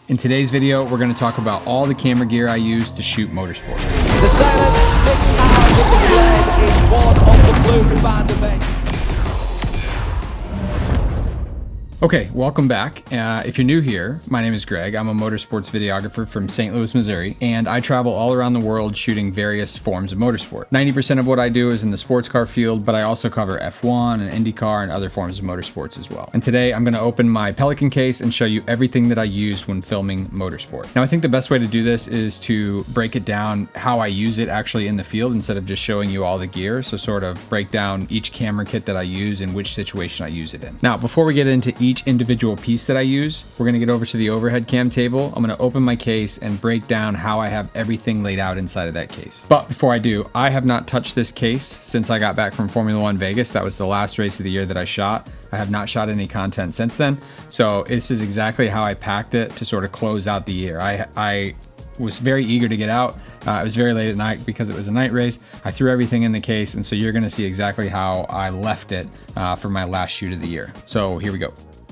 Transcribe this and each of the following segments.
In today's video, we're going to talk about all the camera gear I use to shoot motorsports. The silence, 6 hours of the blade is one of the blue band events. Okay, welcome back. If you're new here, my name is Greg. I'm a motorsports videographer from St. Louis, Missouri, and I travel all around the world shooting various forms of motorsport. 90% of what I do is in the sports car field, but I also cover F1 and IndyCar and other forms of motorsports as well. And today I'm going to open my Pelican case and show you everything that I use when filming motorsport. Now, I think the best way to do this is to break it down how I use it actually in the field instead of just showing you all the gear. So sort of break down each camera kit that I use and which situation I use it in. Now, before we get into each individual piece that I use, we're going to get over to the overhead cam table. I'm going to open my case and break down how I have everything laid out inside of that case. But before I do, I have not touched this case since I got back from Formula One Vegas. That was the last race of the year that I shot. I have not shot any content since then. So this is exactly how I packed it to sort of close out the year. I was very eager to get out. It was very late at night because it was a night race. I threw everything in the case, and so you're going to see exactly how I left it for my last shoot of the year. So here we go.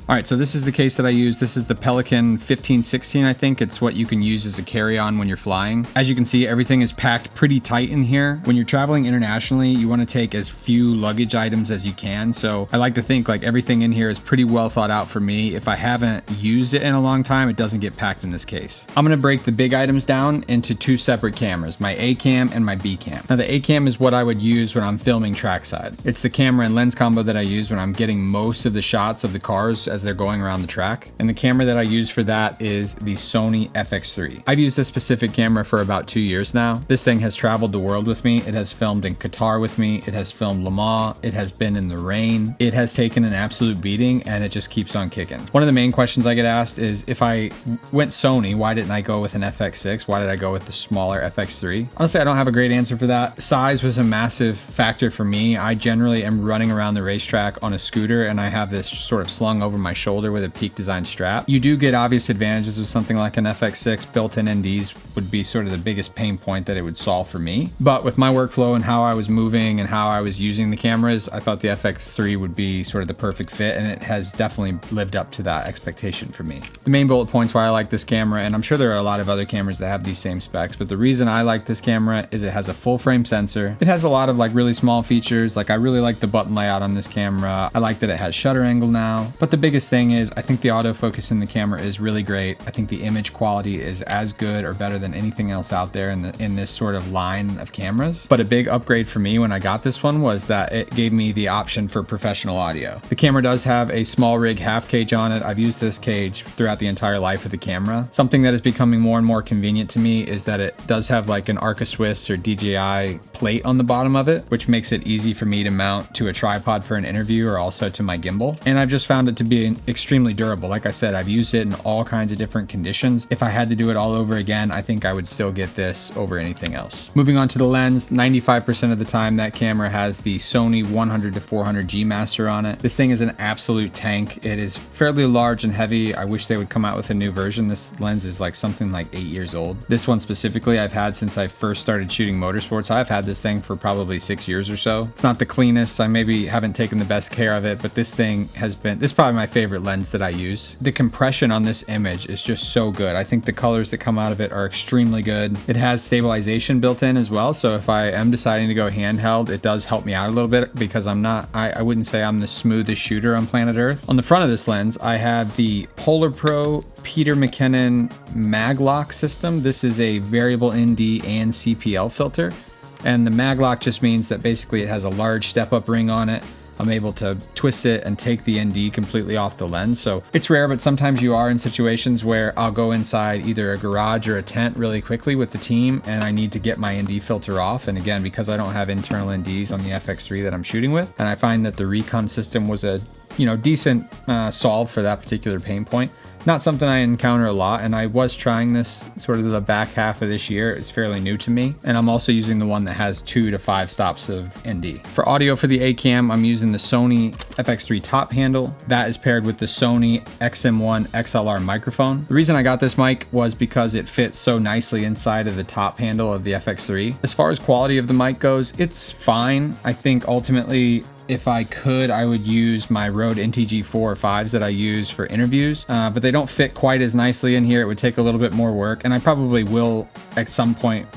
All right, so this is the case that I use. This is the Pelican 1516, I think. It's what you can use as a carry-on when you're flying. As you can see, everything is packed pretty tight in here. When you're traveling internationally, you want to take as few luggage items as you can. So I like to think like everything in here is pretty well thought out for me. If I haven't used it in a long time, it doesn't get packed in this case. I'm gonna break the big items down into two separate cameras, my A cam and my B cam. Now the A cam is what I would use when I'm filming trackside. It's the camera and lens combo that I use when I'm getting most of the shots of the cars as they're going around the track. And the camera that I use for that is the Sony FX3. I've used this specific camera for about 2 years now. This thing has traveled the world with me. It has filmed in Qatar with me. It has filmed Le Mans. It has been in the rain. It has taken an absolute beating and it just keeps on kicking. One of the main questions I get asked is if I went Sony, why didn't I go with an FX6? Why did I go with the smaller FX3? Honestly, I don't have a great answer for that. Size was a massive factor for me. I generally am running around the racetrack on a scooter and I have this sort of slung over my shoulder with a peak design strap. You do get obvious advantages of something like an FX6. Built-in NDs would be sort of the biggest pain point that it would solve for me. But with my workflow and how I was moving and how I was using the cameras, I thought the FX3 would be sort of the perfect fit, and it has definitely lived up to that expectation for me. The main bullet points why I like this camera, and I'm sure there are a lot of other cameras that have these same specs, but the reason I like this camera is it has a full frame sensor. It has a lot of like really small features. Like I really like the button layout on this camera. I like that it has shutter angle now. But the biggest thing is I think the autofocus in the camera is really great. I think the image quality is as good or better than anything else out there in this sort of line of cameras. But a big upgrade for me when I got this one was that it gave me the option for professional audio. The camera does have a small rig half cage on it. I've used this cage throughout the entire life of the camera. Something that is becoming more and more convenient to me is that it does have like an Arca Swiss or DJI plate on the bottom of it, which makes it easy for me to mount to a tripod for an interview or also to my gimbal. And I've just found it to be extremely durable. Like I said, I've used it in all kinds of different conditions. If I had to do it all over again, I think I would still get this over anything else. Moving on to the lens, 95% of the time that camera has the Sony 100 to 400 G Master on it. This thing is an absolute tank. It is fairly large and heavy. I wish they would come out with a new version. This lens is like something like 8 years old. This one specifically I've had since I first started shooting motorsports. I've had this thing for probably 6 years or so. It's not the cleanest. I maybe haven't taken the best care of it, but this thing has been, this is probably my favorite lens that I use. The compression on this image is just so good. I think the colors that come out of it are extremely good. It has stabilization built in as well. So if I am deciding to go handheld, it does help me out a little bit because I wouldn't say I'm the smoothest shooter on planet Earth. On the front of this lens, I have the Polar Pro Peter McKinnon mag lock system. This is a variable ND and CPL filter. And the mag lock just means that basically it has a large step up ring on it. I'm able to twist it and take the ND completely off the lens. So it's rare, but sometimes you are in situations where I'll go inside either a garage or a tent really quickly with the team and I need to get my ND filter off. And again, because I don't have internal NDs on the FX3 that I'm shooting with, and I find that the Recon system was a decent solve for that particular pain point. Not something I encounter a lot, and I was trying this sort of the back half of this year. It's fairly new to me, and I'm also using the one that has 2 to 5 stops of ND. For audio for the A-cam, I'm using the Sony FX3 top handle. That is paired with the Sony XM1 XLR microphone. The reason I got this mic was because it fits so nicely inside of the top handle of the FX3. As far as quality of the mic goes, it's fine. I think ultimately if I could, I would use my Rode NTG 4 or 5s that I use for interviews, but they don't fit quite as nicely in here. It would take a little bit more work, and I probably will at some point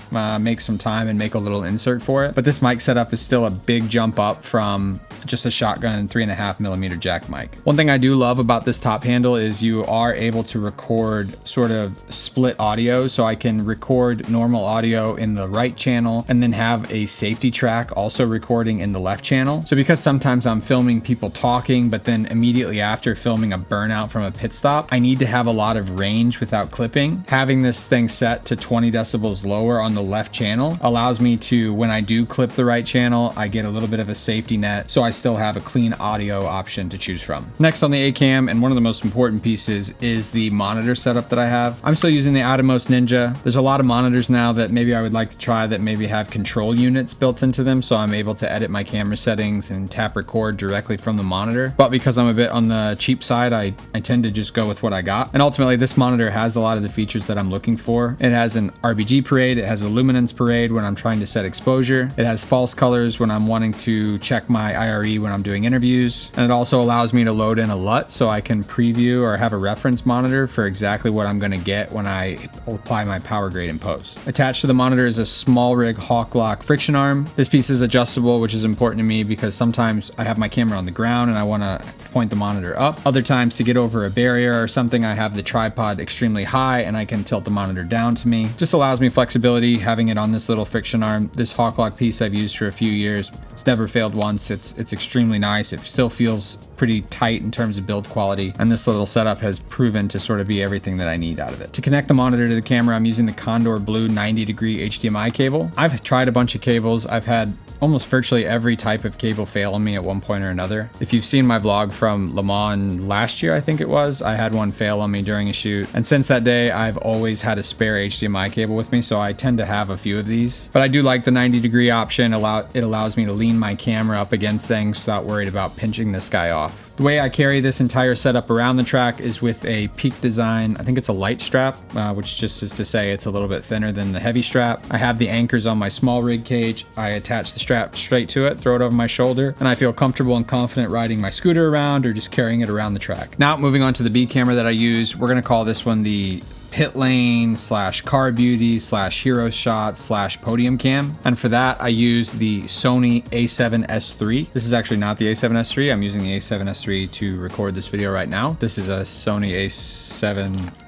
make some time and make a little insert for it. But this mic setup is still a big jump up from just a shotgun 3.5mm jack mic. One thing I do love about this top handle is you are able to record sort of split audio. So I can record normal audio in the right channel and then have a safety track also recording in the left channel. So because sometimes I'm filming people talking, but then immediately after filming a burnout from a pit stop, I need to have a lot of range without clipping. Having this thing set to 20 decibels lower on the left channel allows me to, when I do clip the right channel, I get a little bit of a safety net, so I still have a clean audio option to choose from. Next on the A-Cam, and one of the most important pieces, is the monitor setup that I have. I'm still using the Atomos Ninja. There's a lot of monitors now that maybe I would like to try that maybe have control units built into them, so I'm able to edit my camera settings and tap record directly from the monitor. But because I'm a bit on the cheap side, I tend to just go with what I got. And ultimately, this monitor has a lot of the features that I'm looking for. It has an RGB parade, it has a luminance parade when I'm trying to set exposure, it has false colors when I'm wanting to check my IRE when I'm doing interviews, and it also allows me to load in a LUT so I can preview or have a reference monitor for exactly what I'm going to get when I apply my power grade in post. Attached to the monitor is a small rig Hawk Lock friction arm. This piece is adjustable, which is important to me because sometimes I have my camera on the ground and I want to point the monitor up. Other times, to get over a barrier or something, I have the tripod extremely high and I can tilt the monitor down to me. Just allows me flexibility having it on this little friction arm. This Hawk Lock piece I've used for a few years. It's never failed once. It's extremely nice. It still feels pretty tight in terms of build quality, and this little setup has proven to sort of be everything that I need out of it. To connect the monitor to the camera, I'm using the Condor Blue 90-degree HDMI cable. I've tried a bunch of cables. I've had almost virtually every type of cable fail on me at one point or another. If you've seen my vlog from Le Mans last year, I think it was, I had one fail on me during a shoot. And since that day, I've always had a spare HDMI cable with me, so I tend to have a few of these. But I do like the 90-degree option. It allows me to lean my camera up against things without worried about pinching this guy off. The way I carry this entire setup around the track is with a Peak Design, I think it's a light strap, which just is to say it's a little bit thinner than the heavy strap. I have the anchors on my small rig cage. I attach the strap straight to it, throw it over my shoulder, and I feel comfortable and confident riding my scooter around or just carrying it around the track. Now, moving on to the B camera that I use, we're gonna call this one the pit lane / car beauty / hero shot / podium cam. And for that, I use the Sony a7S III. This is actually not the a7S III. I'm using the a7S III to record this video right now. This is a Sony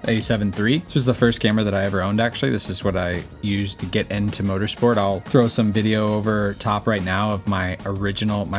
a7 III. This was the first camera that I ever owned, actually. This is what I used to get into motorsport. I'll throw some video over top right now of my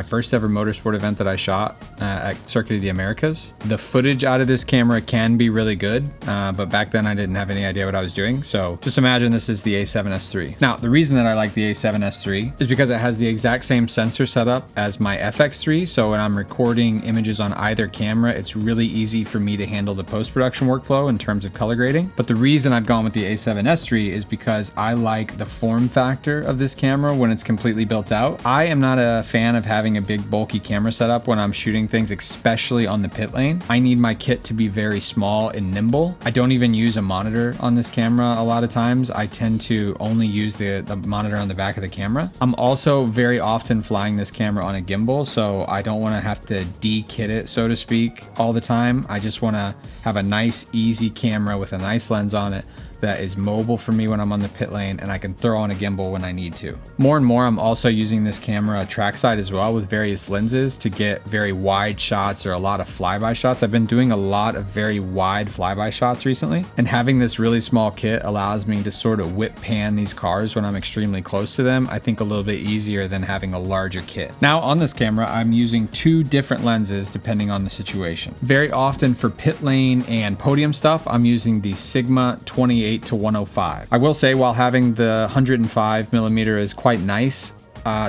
first ever motorsport event that I shot at Circuit of the Americas. The footage out of this camera can be really good, but back then I didn't have any idea what I was doing. So just imagine this is the a7S III. Now, the reason that I like the a7S III is because it has the exact same sensor setup as my FX3. So when I'm recording images on either camera, it's really easy for me to handle the post-production workflow in terms of color grading. But the reason I've gone with the a7S III is because I like the form factor of this camera when it's completely built out. I am not a fan of having a big bulky camera setup when I'm shooting things, especially on the pit lane. I need my kit to be very small and nimble. I don't even use a monitor on this camera a lot of times. I tend to only use the monitor on the back of the camera. I'm also very often flying this camera on a gimbal, so I don't want to have to de-kit it, so to speak, all the time. I just want to have a nice, easy camera with a nice lens on it that is mobile for me when I'm on the pit lane, and I can throw on a gimbal when I need to. More and more, I'm also using this camera trackside as well with various lenses to get very wide shots or a lot of flyby shots. I've been doing a lot of very wide flyby shots recently, and having this really small kit allows me to sort of whip pan these cars when I'm extremely close to them. I think a little bit easier than having a larger kit. Now on this camera, I'm using two different lenses depending on the situation. Very often for pit lane and podium stuff, I'm using the Sigma 28 to 105. I will say, while having the 105mm is quite nice,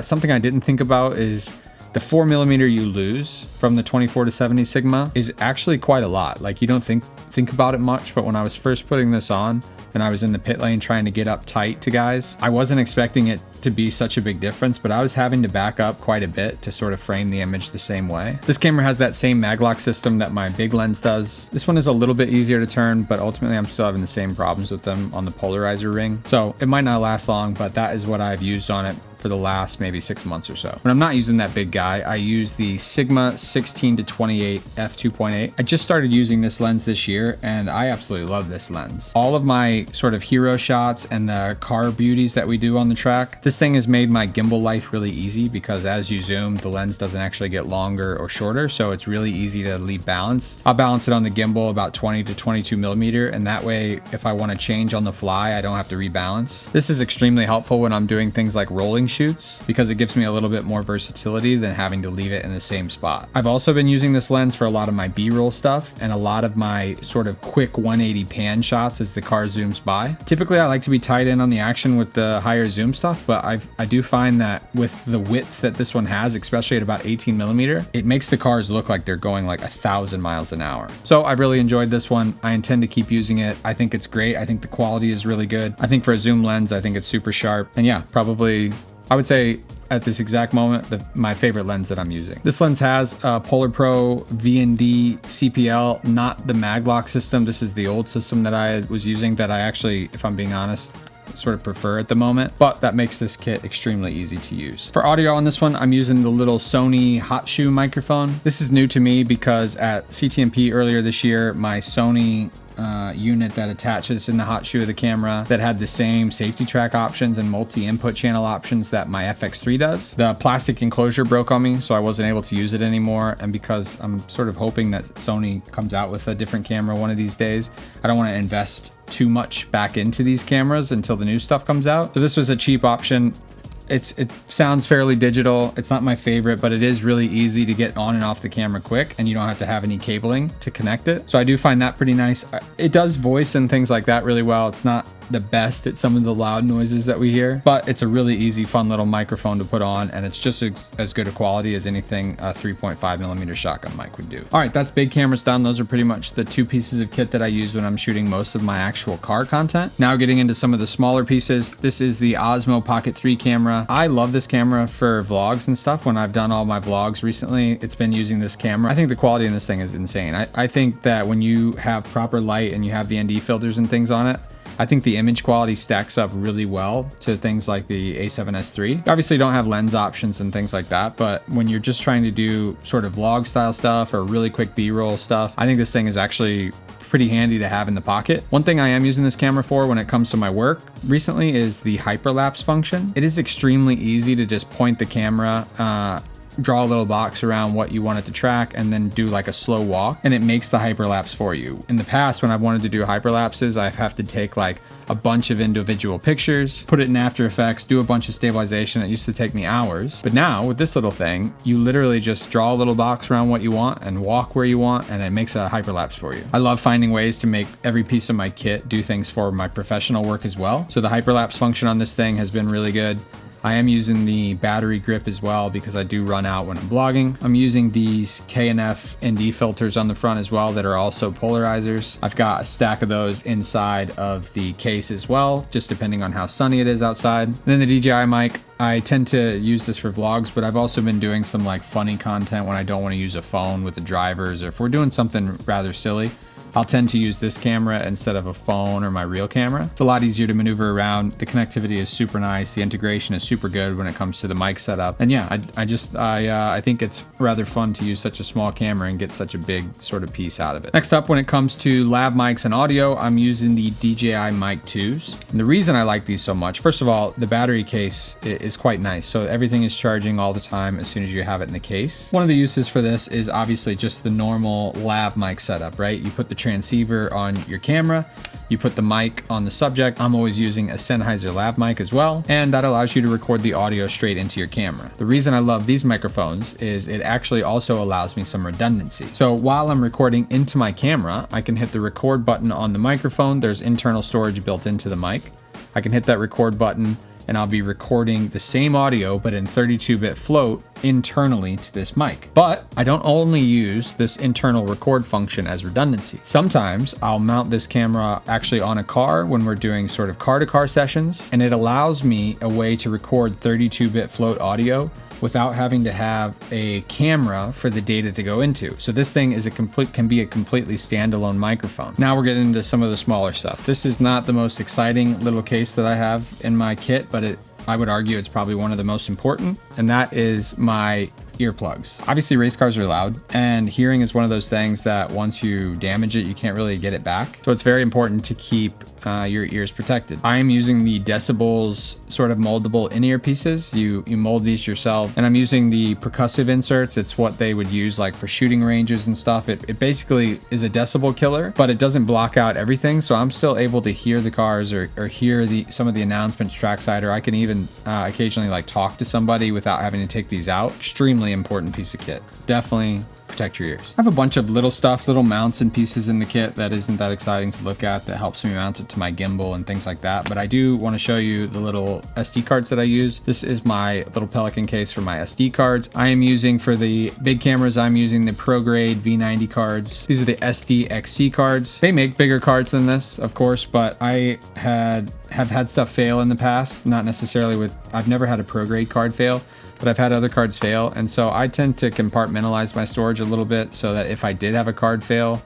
something I didn't think about is the 4mm you lose from the 24 to 70 Sigma is actually quite a lot. Like, you don't think about it much, but when I was first putting this on and I was in the pit lane trying to get up tight to guys, I wasn't expecting it to be such a big difference, but I was having to back up quite a bit to sort of frame the image the same way. This camera has that same maglock system that my big lens does. This one is a little bit easier to turn, but ultimately I'm still having the same problems with them on the polarizer ring. So it might not last long, but that is what I've used on it for the last maybe 6 months or so. When I'm not using that big guy, I use the Sigma 16 to 28 f2.8. I just started using this lens this year and I absolutely love this lens. All of my sort of hero shots and the car beauties that we do on the track, this thing has made my gimbal life really easy because as you zoom, the lens doesn't actually get longer or shorter, so it's really easy to leave balanced. I'll balance it on the gimbal about 20 to 22 millimeter, and that way if I want to change on the fly, I don't have to rebalance. This is extremely helpful when I'm doing things like rolling shoots because it gives me a little bit more versatility than having to leave it in the same spot. I've also been using this lens for a lot of my B-roll stuff and a lot of my sort of quick 180 pan shots as the car zooms by. Typically I like to be tied in on the action with the higher zoom stuff, but I do find that with the width that this one has, especially at about 18 millimeter, it makes the cars look like they're going like 1,000 miles an hour. So I've really enjoyed this one. I intend to keep using it. I think it's great. I think the quality is really good. I think for a zoom lens, I think it's super sharp. And yeah, probably, I would say at this exact moment, my favorite lens that I'm using. This lens has a Polar Pro V&D CPL, not the Maglock system. This is the old system that I was using that I actually, if I'm being honest, sort of prefer at the moment, but that makes this kit extremely easy to use. For audio on this one, I'm using the little Sony Hot Shoe microphone. This is new to me because at CTMP earlier this year, my Sony unit that attaches in the hot shoe of the camera that had the same safety track options and multi-input channel options that my FX3 does. The plastic enclosure broke on me, so I wasn't able to use it anymore. And because I'm sort of hoping that Sony comes out with a different camera one of these days, I don't want to invest too much back into these cameras until the new stuff comes out. So this was a cheap option. It sounds fairly digital. It's not my favorite, but it is really easy to get on and off the camera quick, and you don't have to have any cabling to connect it. So I do find that pretty nice. It does voice and things like that really well. It's not the best at some of the loud noises that we hear, but it's a really easy, fun little microphone to put on, and it's just as good a quality as anything a 3.5 millimeter shotgun mic would do. All right, that's big cameras done. Those are pretty much the two pieces of kit that I use when I'm shooting most of my actual car content. Now getting into some of the smaller pieces, this is the Osmo Pocket 3 camera. I love this camera for vlogs and stuff. When I've done all my vlogs recently, it's been using this camera. I think the quality in this thing is insane. I think that when you have proper light and you have the ND filters and things on it, I think the image quality stacks up really well to things like the A7S III. You obviously don't have lens options and things like that, but when you're just trying to do sort of vlog style stuff or really quick B-roll stuff, I think this thing is actually pretty handy to have in the pocket. One thing I am using this camera for when it comes to my work recently is the hyperlapse function. It is extremely easy to just point the camera, draw a little box around what you want it to track, and then do like a slow walk, and it makes the hyperlapse for you. In the past, when I've wanted to do hyperlapses, I have to take like a bunch of individual pictures, put it in After Effects, do a bunch of stabilization. It used to take me hours. But now with this little thing, you literally just draw a little box around what you want and walk where you want, and it makes a hyperlapse for you. I love finding ways to make every piece of my kit do things for my professional work as well. So the hyperlapse function on this thing has been really good. I am using the battery grip as well because I do run out when I'm vlogging. I'm using these K&F ND filters on the front as well that are also polarizers. I've got a stack of those inside of the case as well, just depending on how sunny it is outside. And then the DJI mic, I tend to use this for vlogs, but I've also been doing some like funny content when I don't want to use a phone with the drivers, or if we're doing something rather silly, I'll tend to use this camera instead of a phone or my real camera. It's a lot easier to maneuver around. The connectivity is super nice. The integration is super good when it comes to the mic setup. And yeah, I think it's rather fun to use such a small camera and get such a big sort of piece out of it. Next up, when it comes to lav mics and audio, I'm using the DJI Mic 2s. And the reason I like these so much, first of all, the battery case is quite nice. So everything is charging all the time as soon as you have it in the case. One of the uses for this is obviously just the normal lav mic setup, right? You put the transceiver on your camera, you put the mic on the subject. I'm always using a Sennheiser lav mic as well, and that allows you to record the audio straight into your camera. The reason I love these microphones is it actually also allows me some redundancy. So while I'm recording into my camera, I can hit the record button on the microphone. There's internal storage built into the mic. I can hit that record button and I'll be recording the same audio but in 32-bit float internally to this mic. But I don't only use this internal record function as redundancy. Sometimes I'll mount this camera actually on a car when we're doing sort of car-to-car sessions, and it allows me a way to record 32-bit float audio without having to have a camera for the data to go into. So this thing is can be a completely standalone microphone. Now we're getting into some of the smaller stuff. This is not the most exciting little case that I have in my kit, but I would argue it's probably one of the most important, and that is my earplugs. Obviously race cars are loud, and hearing is one of those things that once you damage it, you can't really get it back. So it's very important to keep your ears protected. I am using the Decibels sort of moldable in-ear pieces. You mold these yourself, and I'm using the percussive inserts. It's what they would use like for shooting ranges and stuff. It basically is a decibel killer, but it doesn't block out everything. So I'm still able to hear the cars or hear some of the announcements trackside, or I can even occasionally like talk to somebody without having to take these out. Extremely important piece of kit. Definitely protect your ears. I have a bunch of little stuff, little mounts and pieces in the kit that isn't that exciting to look at, that helps me mount it to my gimbal and things like that. But I do want to show you the little SD cards that I use. This is my little Pelican case for my SD cards. I am using, for the big cameras, I'm using the Pro Grade V90 cards. These are the SD-XC cards. They make bigger cards than this, of course, but I have had stuff fail in the past. Not necessarily with, I've never had a Pro Grade card fail, but I've had other cards fail. And so I tend to compartmentalize my storage a little bit so that if I did have a card fail,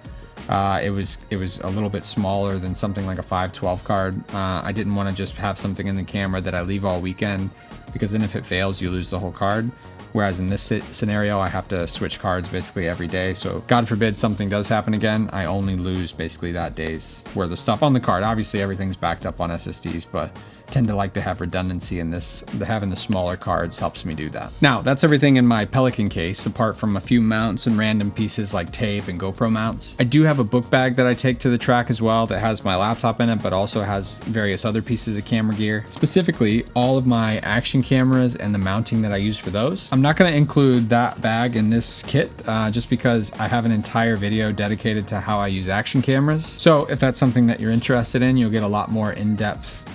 it was a little bit smaller than something like a 512 card. I didn't want to just have something in the camera that I leave all weekend, because then if it fails, you lose the whole card. Whereas in this scenario, I have to switch cards basically every day. So God forbid something does happen again, I only lose basically that day's worth of stuff on the card. Obviously everything's backed up on SSDs, but tend to like to have redundancy in this. Having the smaller cards helps me do that. Now that's everything in my Pelican case, apart from a few mounts and random pieces like tape and GoPro mounts. I do have a book bag that I take to the track as well that has my laptop in it, but also has various other pieces of camera gear, specifically all of my action cameras and the mounting that I use for those. I'm not going to include that bag in this kit just because I have an entire video dedicated to how I use action cameras. So if that's something that you're interested in, you'll get a lot more in-depth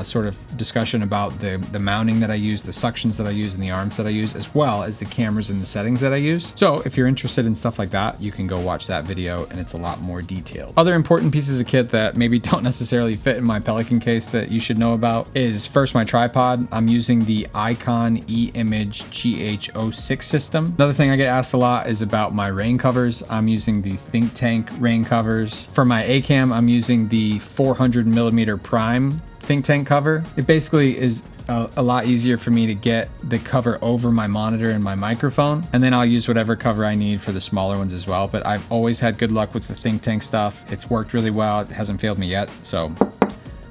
sort of discussion about the mounting that I use, the suctions that I use, and the arms that I use, as well as the cameras and the settings that I use. So if you're interested in stuff like that, you can go watch that video, and it's a lot more detailed. Other important pieces of kit that maybe don't necessarily fit in my Pelican case that you should know about is, first, my tripod. I'm using the Icon E-Image GH06 system. Another thing I get asked a lot is about my rain covers. I'm using the Think Tank rain covers. For my A-Cam, I'm using the 400mm prime Think Tank cover. It basically is a lot easier for me to get the cover over my monitor and my microphone, and then I'll use whatever cover I need for the smaller ones as well. But I've always had good luck with the Think Tank stuff. It's worked really well. It hasn't failed me yet, so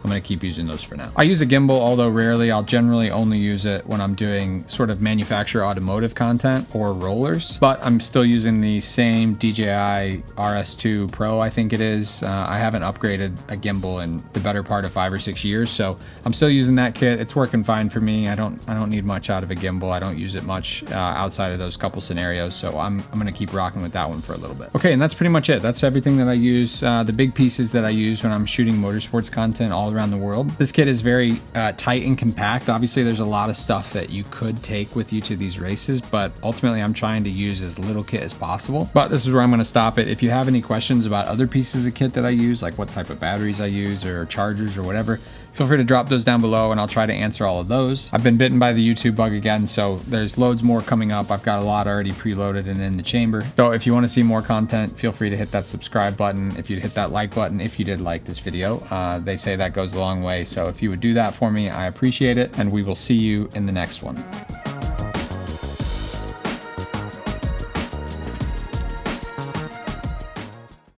I'm going to keep using those for now. I use a gimbal, although rarely. I'll generally only use it when I'm doing sort of manufacturer automotive content or rollers, but I'm still using the same DJI RS2 Pro, I think it is. I haven't upgraded a gimbal in the better part of 5 or 6 years, so I'm still using that kit. It's working fine for me. I don't need much out of a gimbal. I don't use it much outside of those couple scenarios, so I'm going to keep rocking with that one for a little bit. Okay, and that's pretty much it. That's everything that I use. The big pieces that I use when I'm shooting motorsports content all around the world. This kit is very tight and compact. Obviously, there's a lot of stuff that you could take with you to these races, but ultimately I'm trying to use as little kit as possible. But this is where I'm going to stop it. If you have any questions about other pieces of kit that I use, like what type of batteries I use or chargers or whatever, feel free to drop those down below and I'll try to answer all of those. I've been bitten by the YouTube bug again, so there's loads more coming up. I've got a lot already preloaded and in the chamber. So if you want to see more content, feel free to hit that subscribe button. If you'd hit that like button, if you did like this video, they say that goes a long way. So if you would do that for me, I appreciate it, and we will see you in the next one.